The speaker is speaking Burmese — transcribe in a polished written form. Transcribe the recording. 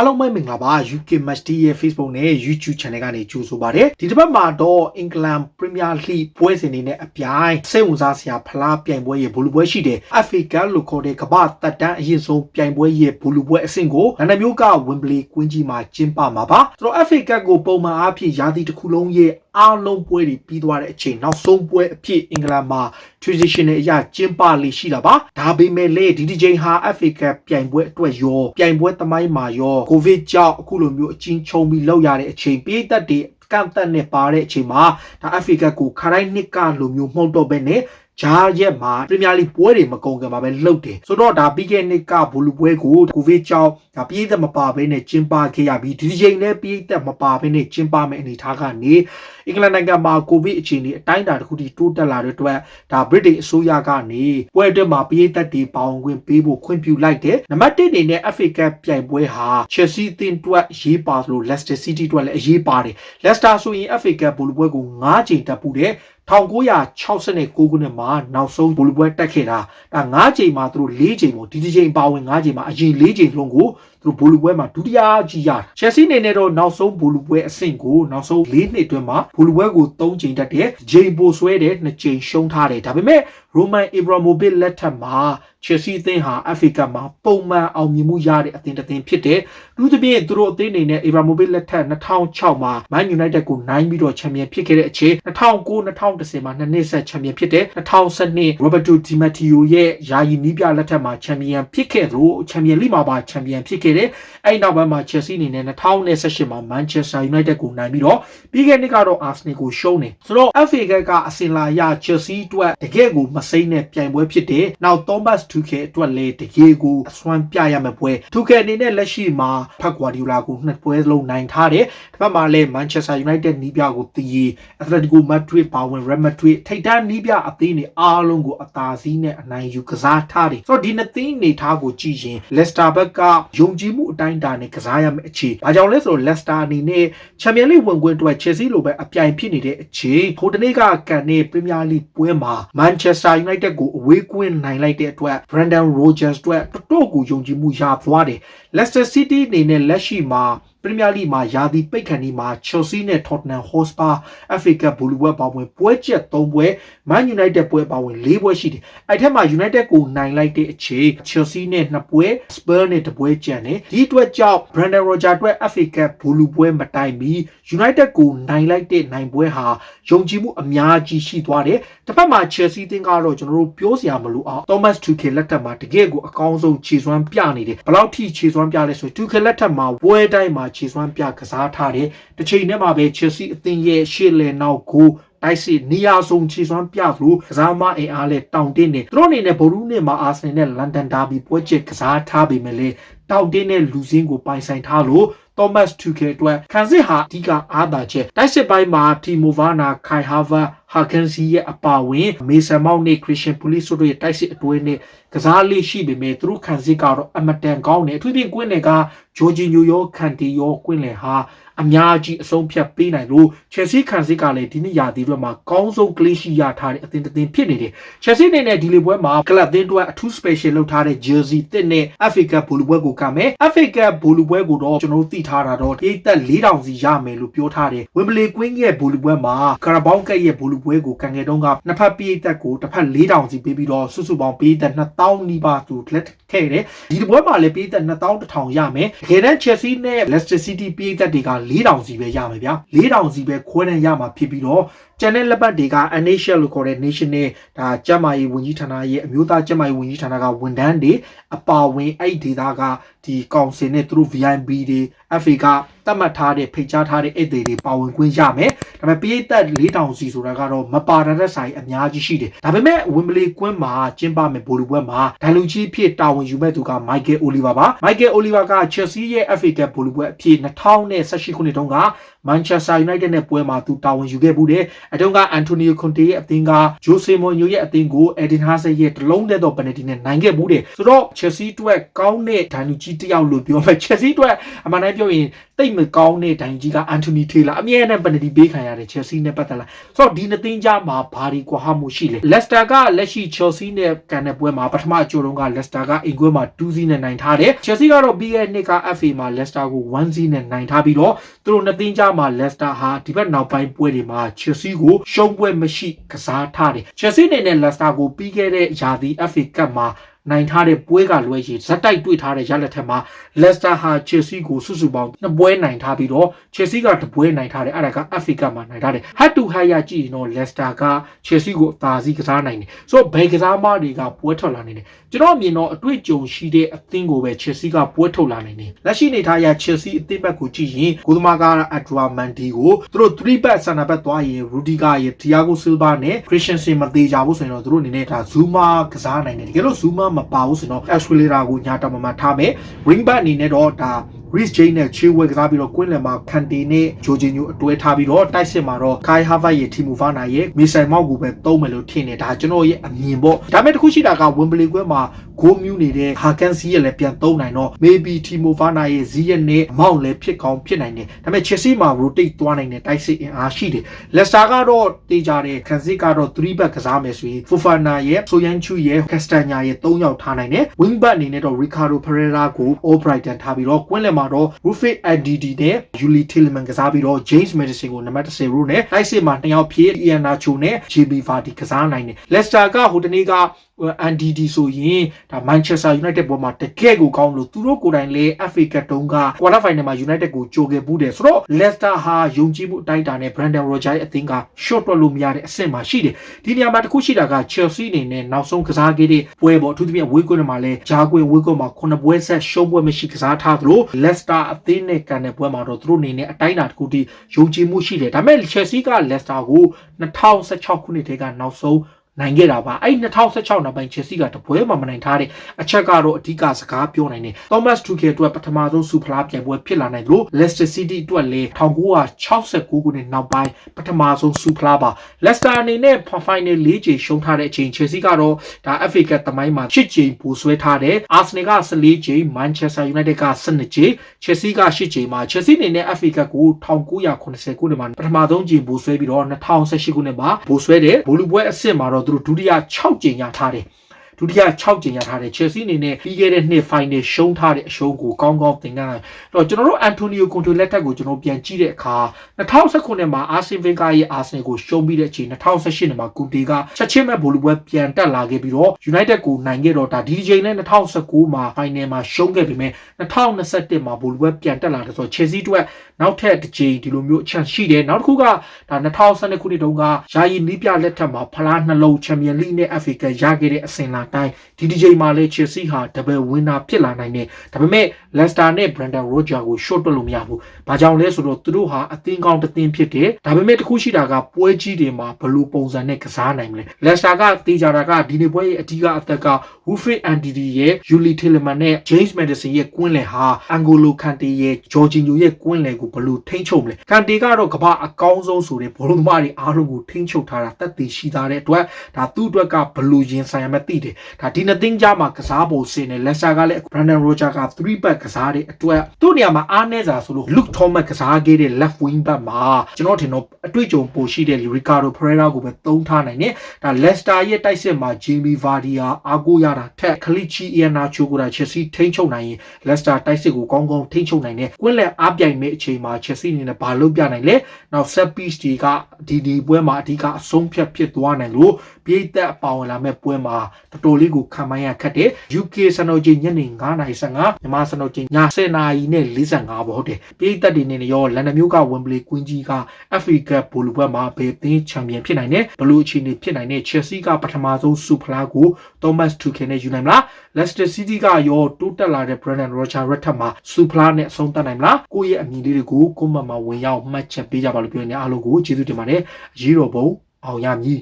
အားလုံးပဲမင်္ဂလာပါ UK Match Day ရဲ့ Facebook နဲ့ YouTube Channel ကနေကြိုဆိုပါရစေဒီတစ်ပတ်မှာတော့ England Premier League ပွဲစဉ်တွေနဲ့အပြိုင်စိတ်ဝင်စားစရာဖလားပြိုင်ပွဲရဲ့ဘူလူပွဲရှိတယ် FA Cup လို့ခေါ်တဲ့ကမ္ဘာတက်တန်းအရင်ဆုံးပြိုင်ပွဲရဲ့ဘူလူပွဲအဆင့်ကိုလန်ဒန်မြို့က Wembley ကွင်းကြီးမှာကျင်းပမှာပါဆိုတော့ FA Cup ကိုပုံမှန်အားဖြင့်ရာသီတစ်ခုလုံးရဲ့အားလုံးပွဲတွေပြီးသွားတဲ့အချိန်နောက်ဆုံးပွဲအဖြစ်အင်္ဂလန်မှာ traditional အရာကျင်းပလေးရှိတာပါဒါပေမဲ့လေဒီချိန်ဟာ FA Cup ပြိုင်ပွဲအတွက်ရောပြိုင်ပွဲသမိုင်းမှာရောကိုဗစ်ကြောင့်အခုလိုမျိုးအချင်းချုံပြီးလောက်ရတဲ့အချိန်ပြည်သက်တွေကန့်သက်နေပါတဲ့အချိန်မှာဒါ FA Cup ကိုခရိုင်းနှစ်ကလိုမျိုးမှုတ်တော့ပဲနဲ့ဂျားရက်မှာပရီးမီးယားလိပွဲတွေမကုန်ခင်မှာပဲလှုပ်တယ်ဆိုတော့ဒါပြီးခဲ့နှစ်ကဘူလူပွဲကိုကိုဗစ်ကြောင့်ဒါပြည်သက်မပါဘဲနဲ့ကျင်းပခဲ့ရပြီးဒီချိန်နဲ့ပြည်သက်မပါဘဲနဲ့ကျင်းပမယ့်အနေအထားကနေအင်္ဂလန်နိုင်ငံမှာကိုဗစ်အခြေအနေအတိုင်းအတာတစ်ခုထိတိုးတက်လာတဲ့အတွက်ဒါဗြိတိန်အစိုးရကနေပွဲအတွက်မှာပြည်သက်တွေပေါင်းခွင့်ပေးဖို့ခွင့်ပြုလိုက်တယ်နံပါတ်1အနေနဲ့ FA Cup ပြိုင်ပွဲဟာ Chelsea အသင်းအတွက်ရေးပါလို့ Leicester City အတွက်လည်းအရေးပါတယ် Leicester ဆိုရင် FA Cup ဘူလူပွဲကို9ချိန်တက်ပူတယ်1969ခုနှစ်မှာနောက်ဆုံးဘူလူပွဲတက်ခဲ့တာဒါ9ချိန်မှာသူတို့4ချိန်ပေါ့ဒီချိန်ပါဝင်9ချိန်မှာအရင်4ချိန်လုံးကိုသူတို့ဘူလူပွဲမှာဒုတိယကြီးရတာ Chelsea အနေနဲ့တော့နောက်ဆုံးဘူလူပွဲအဆင့်ကိုနောက်ဆုံး4နှစ်အတွင်းမှာဘူလူပွဲကို3ချိန်တက်တယ်ဂျိန်ပိုဆွဲတယ်2ချိန်ရှုံးထားတယ်ဒါပေမဲ့ Roman Abramovich လက်ထက်မှာ Chelsea အသင်းဟာ FA Cup မှာပုံမှန်အောင်မြင်မှုရတဲ့အသင်းတစ်သင်းဖြစ်တယ်သူတို့ပြင်သူတို့အသင်းအနေနဲ့ Abramovich လက်ထက်2006မှာ Man United ကိုနိုင်ပြီးတော့ချန်ပီယံဖြစ်ခဲ့တဲ့အချိန်2009-2010မှာနှစ်နှစ်ဆက်ချန်ပီယံဖြစ်တယ်2012 Roberto Di Matteo ရဲ့ယာယီနီးပြလက်ထက်မှာချန်ပီယံဖြစ်ခဲ့သလိုချန်ပီယံလိမှာပါချန်ပီယံဖြစ်ခဲ့တယ်အဲ့နောက်ပိုင်းမှာ Chelsea အနေနဲ့2018မှာ Manchester United ကိုနိုင်ပြီးတော့ပြီးခဲ့နှစ်ကတော့ Arsenal ကိုရှုံးတယ်ဆိုတော့ FA Cup ကအစင်လာရ Chelsea အတွက်တကယ်ကိုမစိမ့်တဲ့ပြိုင်ပွဲဖြစ်တယ်နောက် Thomas Tuchel အတွက်လည်းတကယ်ကိုအစွမ်းပြရမယ့်ပွဲ Tuchel အနေနဲ့လက်ရှိမှာဖက်ဂွာဒီယိုလာကိုနှစ်ပွဲလုံးနိုင်ထားတယ်ဒီဘက်မှာလည်း Manchester United နီးပြကိုတည် Atletico Madrid ပါဝင် Real Madrid ထိပ်တန်းနီးပြအသင်းတွေအားလုံးကိုအသာစီးနဲ့အနိုင်ယူကစားထားတယ်ဆိုတော့ဒီနှစ်သင်းနေထားကိုကြည့်ရင် Leicester ဘက်ကယုံကြည်မှုအတိုင်းအတာနဲ့ကစားရမယ့်အခြေဘာကြောင့်လဲဆိုတော့ Leicester အနေနဲ့ Champions League ဝင်ခွင့်အတွက် Chelsea လိုပဲအပြိုင်ဖြစ်နေတဲ့အခြေဟိုတနေ့ကကန်တဲ့ Premier League ပွဲမှာ Manchester United ကိုအဝေးကွင်းနိုင်လိုက်တဲ့အတွက် Brendan Rodgers အတွက်တော်ကိုယုံကြည်မှုရသွားတယ် Leicester City အနေနဲ့လက်ရှိမှာပရီးမီးယားလိမှာယာတီပိတ်ခန့်ဒီမှာ Chelsea နဲ့ Tottenham Hotspur FA Cup ဘူလူပွဲပါဝင်ပွဲချက်3ပွဲ Man United ပွဲပါဝင်4ပွဲရှိတယ်အဲ့ထက်မှာ United ကိုနိုင်လိုက်တဲ့အချိန် Chelsea နဲ့2ပွဲ Spurs နဲ့1ပွဲကျန်တယ်ဒီအတွက်ကြောင့် Brendan Rodgers အတွက် FA Cup ဘူလူပွဲမတိုင်မီ United ကိုနိုင်လိုက်တဲ့နိုင်ပွဲဟာယုံကြည်မှုအများကြီးရှိသွားတယ်တစ်ဖက်မှာ Chelsea အသင်းကတော့ကျွန်တော်တို့ပြောစရာမလိုအောင် Thomas Tuchel လက်ထက်မှာတကယ်ကိုအကောင်းဆုံးခြေစွမ်းပြနေတယ်ဘယ်လောက်ထိခြေစွမ်းပြလဲဆိုရင် Tuchel လက်ထက်မှာပွဲတိုင်းမှာခြေစွမ်းပြကစားထားတယ်တစ်ချိန်တည်းမှာပဲ Chelsea အသင်းရဲ့ရှေ့လယ်နောက်ကိုတိုက်စစ်နေရာဆုံးခြေစွမ်းပြသလိုကစားမအင်အားနဲ့တောင်တင်းနေသူတို့အနေနဲ့ဗိုလ်ရူးနဲ့မှာအာဆင်နယ်နဲ့လန်ဒန်ဒါဘီပွဲချက်ကစားထားပေမဲ့လည်းတောင်တင်းနဲ့လူစင်းကိုပိုင်ဆိုင်ထားလို့Thomas Tuchel အတွက်ခံစစ်ဟာအဓိကအားသာချက်တိုက်စစ်ပိုင်းမှာ Timo Werner, Kai Havertz, Hakansi ရဲ့အပါဝင် Mason Mount နဲ့ Christian Pulisic တို့ရဲ့တိုက်စစ်အတွဲနဲ့ကစားလေးရှိပေမဲ့သူတို့ခံစစ်ကတော့အမတန်ကောင်းတယ်အထူးဖြင့်ကွင်းလယ်က Jorginho ရော Kante ရောကွင်းလယ်ဟာအများကြီးအဆုံးဖြတ်ပေးနိုင်လို့ Chelsea ခံစစ်ကလည်းဒီနေ့ရာသီတွေမှာကောင်းဆုံးကလေးရှိရထားတဲ့အသင်းတစ်သင်းဖြစ်နေတယ် Chelsea အနေနဲ့ဒီလေပွဲမှာကလပ်အသင်းတို့အထူး special လုပ်ထားတဲ့ jersey တစ်နဲ့ FA Cup ဘူလူပွဲကိုကမယ် FA Cup ဘူလူပွဲကိုတော့ကျွန်တော်တို့သိထားတာတော့ပြည်သက်4000စီရမယ်လို့ပြောထားတယ် Wembley ကွင်းရဲ့ဘူလူပွဲမှာ Carabao Cup ရဲ့ဘူလူပွဲကိုကန်ခဲ့တုန်းကနှစ်ဖက်ပြည်သက်ကိုတစ်ဖက်4000စီပေးပြီးတော့စုစုပေါင်းပြည်သက်2000နီးပါးသူလက်ခဲ့တယ်ဒီပွဲမှာလည်းပြည်သက်2100ရမယ်တကယ်တမ်း Chelsea နဲ့ Leicester City ပြည်သက်တွေက4000စီပဲရမယ်ဗျာ4000စီပဲခွဲတန်းရမှာဖြစ်ပြီးတော့ကျန်တဲ့လက်ပတ်တွေက NHL လို့ခေါ်တဲ့ National ဒါကျန်းမာရေးဝန်ကြီးဌာနရဲ့အမျိုးသားကျန်းမာရေးဝန်ကြီးဌာနကဝန်ထမ်းတွေအပါဝင်အဲ့ဒီဒေသကဒီကောင်စီနဲ့သူတို့ VIP တွေ FA ကတတ်မှတ်ထားတဲ့ဖိတ်ကြားထားတဲ့ဧည့်သည်တွေပါဝင်ခွင့်ရမယ်ဒါပေမဲ့ပြည်သက်4000စီဆိုတာကတော့မပါတဲ့ဆိုင်အများကြီးရှိတယ်ဒါပေမဲ့ Wembley ကွင်းမှာကျင်းပမယ့်ဘူလူပွဲမှာဒိုင်လူကြီးဖြစ်တာဝန်ယူမဲ့သူက Michael Oliver ပါ Michael Oliver က Chelsea ရဲ့ FA Cup ဘူလူပွဲအဖြစ်2018ခုနှစ်တုန်းက Manchester United နဲ့ပွဲမှာသူတာဝန်ယူခဲ့မှုတယ်အတုံးက Antonio Conte ရဲ့အသင်းက Jose Mourinho ရဲ့အသင်းကို Eden Hazard ရဲ့တလုံးတဲ့တော့ penalty နဲ့နိုင်ခဲ့မှုတယ်ဆိုတော့ Chelsea အတွက်ကောင်းတဲ့ဒိုင်လူကြီးတစ်ယောက်လို့ပြောမယ် Chelsea အတွက်အမှန်တိုင်းပြောရင်တိတ်မကောင်းတဲ့ဒိုင်ကြီးက Anthony Taylor အမြဲတမ်း penalty ပေးခံရတယ် Chelsea နဲ့ပတ်သက်လာဆိုတော့ဒီနှစ်သင်းကြားမှာဘာဒီကွာဟမှုရှိလဲ Leicester ကလက်ရှိ Chelsea နဲ့ကန်တဲ့ပွဲမှာပထမအကြိုတုန်းက Leicester ကအိမ်ကွဲမှာ 2-0 နဲ့နိုင်ထားတယ် Chelsea ကတော့ပြီးခဲ့တဲ့နှစ်က FA မှာ Leicester ကို 1-0 နဲ့နိုင်ထားပြီးတော့သူတို့နှစ်သင်းကြားမှာ Leicester ဟာဒီဘက်နောက်ပိုင်းပွဲတွေမှာ Chelsea ကိုရှုံးပွဲမရှိကစားထားတယ် Chelsea နဲ့ Leicester ကိုပြီးခဲ့တဲ့ရာသီ FA Cup မှာနိုင်ထားတဲ့ပွဲကလွဲရည်ဇက်တိုက်တွေ့ထားတဲ့ရလက်ထက်မှာ Leicester ဟာ Chelsea ကိုစုစုပေါင်း2ပွဲနိုင်ထားပြီးတော့ Chelsea က2ပွဲနိုင်ထားတယ်အဲ့ဒါက FA Cup မှာနိုင်ထားတယ် head to head ရကြည့်ရင်တော့ Leicester က Chelsea ကိုအသာစီးကစားနိုင်တယ်ဆိုတော့ဘယ်ကစားမတွေကပွဲထွက်လာနေတယ်ကျွန်တော်အမြင်တော့အတွေ့အကြုံရှိတဲ့အသင်းကိုပဲ Chelsea ကပွဲထုတ်လာနိုင်တယ်လက်ရှိနေထားရ Chelsea အသင်းဘက်ကိုကြည့်ရင်ကိုသမားက Adramandi ကိုသူတို့3 back center back သွားရင် Rudiger ရဲ့ Thiago Silva နဲ့ Christensen မသေးကြဘူးဆိုရင်တော့သူတို့အနေနဲ့ဒါ Zuma ကစားနိုင်တယ်တကယ်လို့ Zuma မပါဘူးဆိုတော့ Australia ကိုညာတောင်မှထားမယ် wing back အနေနဲ့တော့ဒါ Reece James နဲ့ Chilwell ကစားပြီးတော့ကွင်းလယ်မှာ Kante နဲ့ Jorginho အတွဲထားပြီးတော့တိုက်စစ်မှာတော့ Kai Havertz ရဲ့ Timo Werner ရဲ့ Mason Mount ကိုပဲသုံးမယ်လို့ထင်တယ်ဒါကျွန်တော်ရဲ့အမြင်ပေါ့ဒါပေမဲ့တခုရှိတာက Wembley ကွင်းမှာဂိုးမြူးနေတဲ့ Hakan Ziyech လည်းပြန်သုံးနိုင်တော့ maybe Timo Werner ရဲ့ Ziyech နဲ့ Mount လည်းဖြစ်ကောင်းဖြစ်နိုင်တယ်ဒါပေမဲ့ Chelsea မှာ rotate သွားနိုင်တဲ့တိုက်စစ်အင်အားရှိတယ် Leicester ကတော့တေးကြတဲ့ Kanzi ကတော့3 back ကစားမယ်ဆိုရင် Fofana ရဲ့ Soyuncu ရဲ့ Castagna ရဲ့3ယောက်ထားနိုင်တယ် wing back အနေနဲ့တော့ Ricardo Pereira ကို Albrighton ထားပြီးတော့ကွင်းလယ်မှာတော့ Rufus Ndidi နဲ့ Yuli Tielemans ကစားပြီးတော့ James Maddison ကိုနံပါတ်10 row နဲ့တိုက်စစ်မှာ2ယောက်ဖြစ် Iheanacho နဲ့ JB Vardy ကစားနိုင်တယ် Leicester ကဟိုတနေ့ကNDD ဆိုရင်ဒါ Manchester United ပေါ်မှာတကယ်ကိုကောင်းလို့သူတို့ကိုယ်တိုင်လည်း FA Cup တုန်းက quarter final မှာ United ကိုကြိုခဲ့ဘူးတယ်ဆိုတော့ Leicester ဟာယုံကြည်မှုအတိုင်းအတာနဲ့ Brendan Rodgers ရဲ့အသင်းက short တွက်လို့မရတဲ့အဆင့်မှာရှိတယ်ဒီနေရာမှာတစ်ခုရှိတာက Chelsea အနေနဲ့နောက်ဆုံးကစားခဲ့တဲ့ပွဲပေါ့အထူးသဖြင့်ဝေးကွင်းမှာလည်းဂျာကွင်းဝေးကွင်းမှာ9ပွဲဆက်ရှုံးပွဲမရှိကစားထားသလို Leicester အသင်းနဲ့ကန်တဲ့ပွဲမှာတော့သူတို့အနေနဲ့အတိုင်းအတာတစ်ခုတည်းယုံကြည်မှုရှိတယ်ဒါပေမဲ့ Chelsea က Leicester ကို2016ခုနှစ်တည်းကနောက်ဆုံးနိုင်ခဲ့တာပါအဲ့2016နောက်ပိုင်း Chelsea ကတပွဲမှမနိုင်ထားတဲ့အချက်ကတော့အဓိကစကားပြောနိုင်တယ် Thomas Tuchel အတွက်ပထမဆုံးစူဖလားပြိုင်ပွဲဖြစ်လာနိုင်လို့ Leicester City အတွက်လည်း1969ခုနှစ်နောက်ပိုင်းပထမဆုံးစူဖလားပါ Leicester အနေနဲ့ final 4ကြိမ်ရှုံးထားတဲ့အချိန် Chelsea ကတော့ဒါ FA Cup သမိုင်းမှာ10ကြိမ်ပိုဆွဲထားတယ် Arsenal က14ကြိမ် Manchester United က12ကြိမ် Chelsea က10ကြိမ်မှာ Chelsea အနေနဲ့ FA Cup ကို1980ခုနှစ်မှာပထမဆုံးကြိမ်ပိုဆွဲပြီးတော့2018ခုနှစ်မှာပိုဆွဲတယ်ဘိုလ်ပွဲအဆင့်မှာတော့သူတို့ဒုတိယ6ကြိမ်ရထားတယ်ဒုတိယ6ကြိမ်ရထားတယ် Chelsea အနေနဲ့ပြီးခဲ့တဲ့နှစ် final ရှုံးထားတဲ့အရှုံးကိုကောင်းကောင်းသင်ခန်းတော့ကျွန်တော်တို့ Antonio Conte လက်ထက်ကိုကျွန်တော်ပြန်ကြည့်တဲ့အခါ2019ခုနှစ်မှာ Arsene Wenger ရဲ့ Arsenal ကိုရှုံးပြီးတဲ့အချိန်2018နှစ်မှာ Conte ကချက်ချင်းမဲ့ဘိုလ်ပွဲပြန်တက်လာခဲ့ပြီးတော့ United ကိုနိုင်ခဲ့တော့ဒါဒီချိန်နဲ့2019မှာ final မှာရှုံးခဲ့ပြီးမဲ့2021မှာဘိုလ်ပွဲပြန်တက်လာတယ်ဆိုတော့ Chelsea အတွက်နောက်ထပ်တစ်ချိန်ဒီလိုမျိုးအချမ်းရှိတယ်နောက်တစ်ခုကဒါ2012ခုနှစ်တုန်းကယာယီနီးပြလက်ထက်မှာဖလားနှလုံး Champions League နဲ့ FA Cup ရခဲ့တဲ့အစဉ်လာတိုင်းဒီဒီချိန်မှာလည်း Chelsea ဟာ double winner ဖြစ်လာနိုင်တယ်ဒါပေမဲ့ Leicester နဲ့ Brendan Rodgers ကို short တွက်လို့မရဘူးဘာကြောင့်လဲဆိုတော့သူတို့ဟာအသင်းကောင်းတစ်သင်းဖြစ်တယ်ဒါပေမဲ့တခုရှိတာကပွဲကြီးတွေမှာဘယ်လိုပုံစံနဲ့ကစားနိုင်မလဲ Leicester ကတေးကြတာကဒီနေ့ပွဲရဲ့အဓိကအသက်က Rufus Ndidi ရဲ့ Yuli Tielemans နဲ့ James Maddison ရဲ့ကွင်းလယ်ဟာ N'Golo Kante ရဲ့ Jorginho ရဲ့ကွင်းလယ်ကိုဘယ်လိုထိန်းချုပ်မလဲ Kante ကတော့ကမ္ဘာအကောင်းဆုံးဆိုတဲ့ဘောလုံးသမားတွေအားလုံးကိုထိန်းချုပ်ထားတာတက်တည်ရှိသားတဲ့အတွက်ဒါသူ့အတွက်ကဘယ်လိုရင်ဆိုင်ရမသိတယ်ဒါဒီနှစ်သင်းကြားမှာကစားဖို့စင်တယ် Leicester ကလည်း Brendan Rodgers က3 back ကစားတဲ့အတွက်သူ့နေရာမှာအားနည်းစာဆိုလို့ Luke Thomas ကစားခဲ့တဲ့ left wing back မှာကျွန်တော်ထင်တော့အတွေ့အကြုံပိုရှိတဲ့ Ricardo Pereira ကိုပဲသုံးထားနိုင်တယ်ဒါ Leicester ရဲ့တိုက်စစ်မှာ Jamie Vardy အားကိုးရတာထက် Kelechi Iheanacho ကို Chelsea ထိန်းချုပ်နိုင်ရင် Leicester တိုက်စစ်ကိုကောင်းကောင်းထိန်းချုပ်နိုင်တယ်ကွင်းလယ်အားပြိုင်မဲ့အချိန်မှာ Chelsea အနေနဲ့ဘာလုပ်ပြနိုင်လဲနောက် set piece တွေကဒီပွဲမှာအဓိကအဆုံးဖြတ်ဖြစ်သွားနိုင်လို့ပြည်သက်ပါဝင်လာမဲ့ပွဲမှာတော်တော်လေးကိုခံမှန်းရခက်တယ် UK စံတော်ချိန်ညနေ9:15မြန်မာစံတော်ချိန်ည10:45ပေါ့ဟုတ်တယ်ပြည်သက်တွေနေရောလန်ဒန်မြို့က Wembley ကွင်းကြီးက FA Cup ဘိုလ်ပွဲမှာဘယ်သင်းချန်ပီယံဖြစ်နိုင်တယ်ဘလို့အခြေအနေဖြစ်နိုင်တယ် Chelsea ကပထမဆုံးစူဖလားကို Thomas Tuchel နဲ့ယူနိုင်မလား Leicester City ကရောတိုးတက်လာတဲ့ Brendan Rodgers ရက်ထက်မှာစူဖလားနဲ့အဆုံးသတ်နိုင်မလားကိုယ့်ရဲ့အမြင်လေးတွေကိုကွန်မန့်မှာဝင်ရောက်မှတ်ချက်ပေးကြပါလို့ပြောနေအားလုံးကိုကျေးဇူးတင်ပါတယ်အရေးတော်ပုံအောင်ရမည်